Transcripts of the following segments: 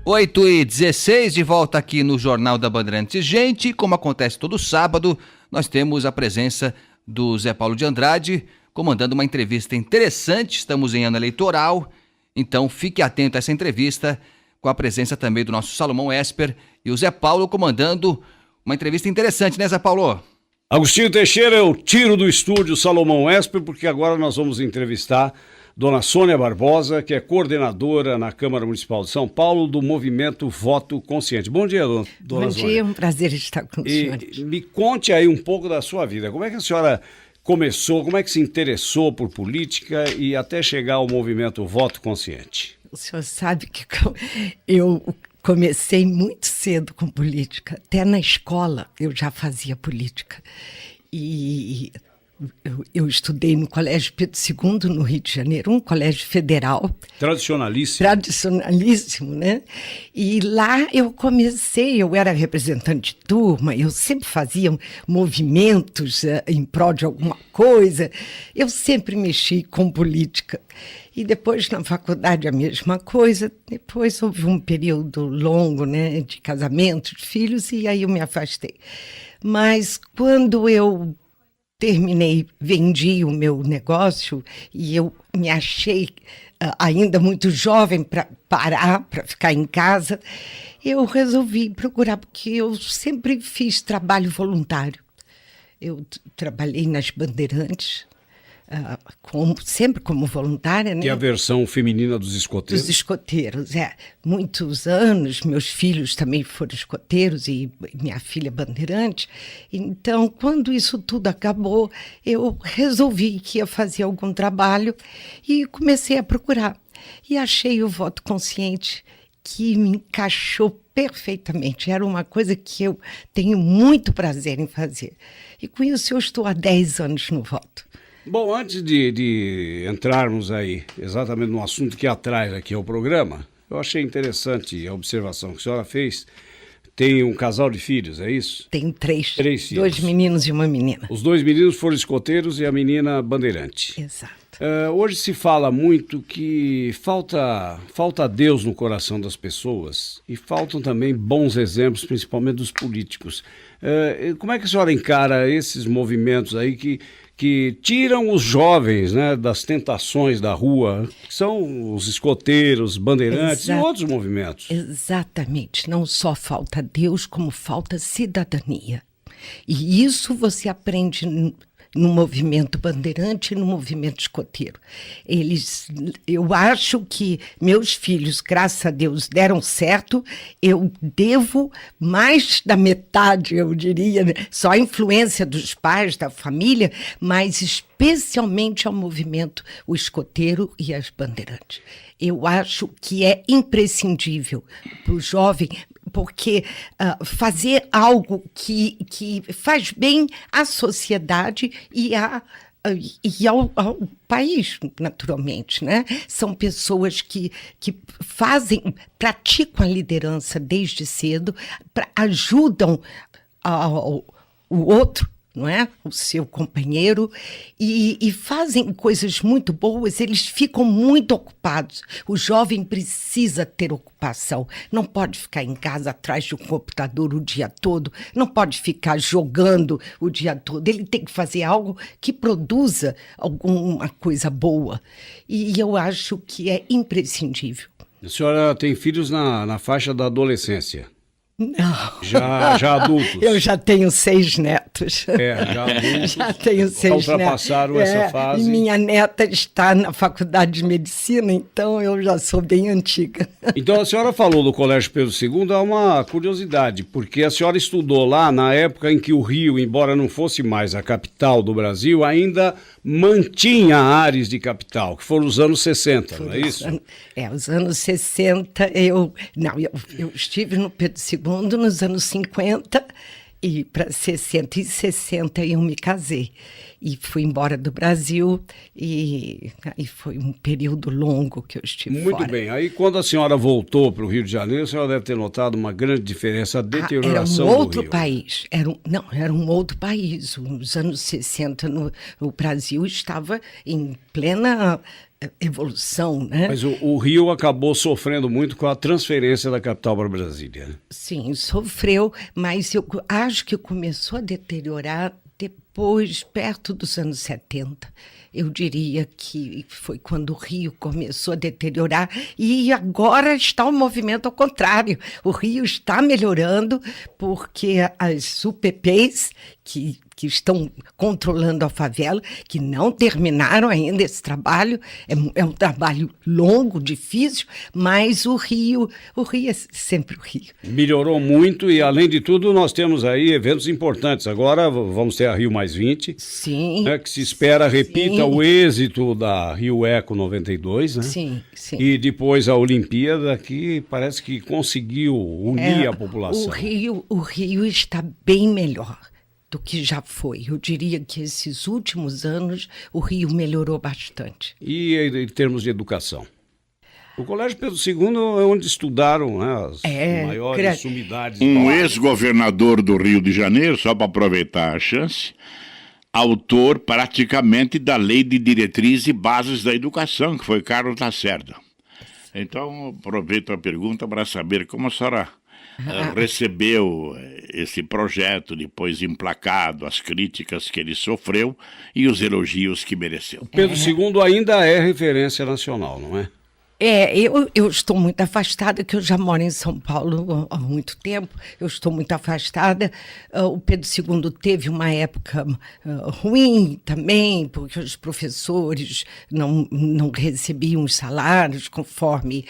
8h16, de volta aqui no Jornal da Bandeirantes. Gente, como acontece todo sábado, nós temos a presença do Zé Paulo de Andrade, comandando uma entrevista interessante. Estamos em ano eleitoral, então fique atento a essa entrevista, com a presença também do nosso Salomão Esper e o Zé Paulo comandando uma entrevista interessante, né, Zé Paulo? Agostinho Teixeira, eu tiro do estúdio Salomão Esper, porque agora nós vamos entrevistar Dona Sônia Barbosa, que é coordenadora na Câmara Municipal de São Paulo do movimento Voto Consciente. Bom dia, dona Sônia. Bom dia, é um prazer estar com o senhor. Me conte aí um pouco da sua vida. Como é que a senhora começou, como é que se interessou por política e até chegar ao movimento Voto Consciente? O senhor sabe que eu comecei muito cedo com política. Até na escola eu já fazia política. E eu estudei no Colégio Pedro II, no Rio de Janeiro, um colégio federal. Tradicionalíssimo. Tradicionalíssimo, né? E lá eu comecei, eu era representante de turma, eu sempre fazia movimentos em prol de alguma coisa, eu sempre mexi com política. E depois na faculdade a mesma coisa, depois houve um período longo, né, de casamento, de filhos, e aí eu me afastei. Mas quando eu terminei, vendi o meu negócio e eu me achei ainda muito jovem para parar, para ficar em casa, eu resolvi procurar, porque eu sempre fiz trabalho voluntário. Eu trabalhei nas Bandeirantes, sempre como voluntária, né? Que é a versão feminina dos escoteiros. Dos escoteiros, muitos anos, meus filhos também foram escoteiros e minha filha bandeirante. Então, quando isso tudo acabou, eu resolvi que ia fazer algum trabalho e comecei a procurar. E achei o Voto Consciente, que me encaixou perfeitamente. Era uma coisa que eu tenho muito prazer em fazer. E com isso eu estou há 10 anos no voto. Bom, antes de entrarmos aí exatamente no assunto que atrai aqui ao programa, eu achei interessante a observação que a senhora fez. Tem um casal de filhos, é isso? Tenho três filhos. 2 2 meninos e uma menina. Os 2 meninos foram escoteiros e a menina bandeirante. Exato. Hoje se fala muito que falta Deus no coração das pessoas e faltam também bons exemplos, principalmente dos políticos. Como é que a senhora encara esses movimentos aí que tiram os jovens, né, das tentações da rua, que são os escoteiros, bandeirantes e outros movimentos? Exatamente. Não só falta Deus, como falta cidadania. E isso você aprende no movimento bandeirante e no movimento escoteiro. Eu acho que meus filhos, graças a Deus, deram certo. Eu devo mais da metade, eu diria, só a influência dos pais, da família, mas especialmente ao movimento o escoteiro e as bandeirantes. Eu acho que é imprescindível para o jovem, porque fazer algo que faz bem à sociedade e ao país, naturalmente, né? São pessoas que praticam a liderança desde cedo, ajudam o outro, não é? O seu companheiro, e fazem coisas muito boas. Eles ficam muito ocupados. O jovem precisa ter ocupação, não pode ficar em casa atrás de um computador o dia todo, não pode ficar jogando o dia todo. Ele tem que fazer algo que produza alguma coisa boa, e eu acho que é imprescindível. A senhora tem filhos na faixa da adolescência? Não. Já adultos? Eu já tenho 6 netos. Já adultos. Já tenho 6 netos. Ultrapassaram essa fase. E minha neta está na faculdade de medicina, então eu já sou bem antiga. Então a senhora falou do Colégio Pedro II, há uma curiosidade, porque a senhora estudou lá na época em que o Rio, embora não fosse mais a capital do Brasil, ainda mantinha ares de capital, que foram os anos 60, não é isso? Os anos 60, eu estive no Pedro II nos anos 50 e para 60 e 60 eu me casei e fui embora do Brasil e foi um período longo que eu estive Muito fora. bem, aí quando a senhora voltou para o Rio de Janeiro, a senhora deve ter notado uma grande diferença, a deterioração do Rio. Era um outro país, era um outro país. Nos anos 60 o Brasil estava em plena evolução, né? Mas o Rio acabou sofrendo muito com a transferência da capital para Brasília, né? Sim, sofreu, mas eu acho que começou a deteriorar depois, perto dos anos 70. Eu diria que foi quando o Rio começou a deteriorar e agora está o movimento ao contrário. O Rio está melhorando porque as UPPs que estão controlando a favela, que não terminaram ainda esse trabalho, é um trabalho longo, difícil, mas o Rio é sempre o Rio. Melhorou muito e, além de tudo, nós temos aí eventos importantes. Agora vamos ter a Rio +20, Sim. Né, que se espera repita sim. o êxito da Rio Eco 92, né? Sim, sim. E depois a Olimpíada, que parece que conseguiu unir a população. O Rio está bem melhor do que já foi. Eu diria que esses últimos anos o Rio melhorou bastante. E em termos de educação? O Colégio Pedro II é onde estudaram, né, as maiores sumidades. Um ex-governador do Rio de Janeiro, só para aproveitar a chance, autor praticamente da Lei de Diretrizes e Bases da Educação, que foi Carlos Lacerda. Então, aproveito a pergunta para saber como a senhora recebeu esse projeto, depois emplacado, as críticas que ele sofreu e os elogios que mereceu. Pedro II ainda é referência nacional, não é? Eu estou muito afastada, que eu já moro em São Paulo há muito tempo, eu estou muito afastada. O Pedro II teve uma época ruim também, porque os professores não recebiam os salários conforme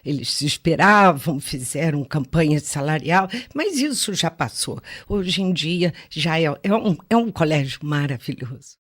eles se esperavam, fizeram campanha salarial, mas isso já passou. Hoje em dia já é um colégio maravilhoso.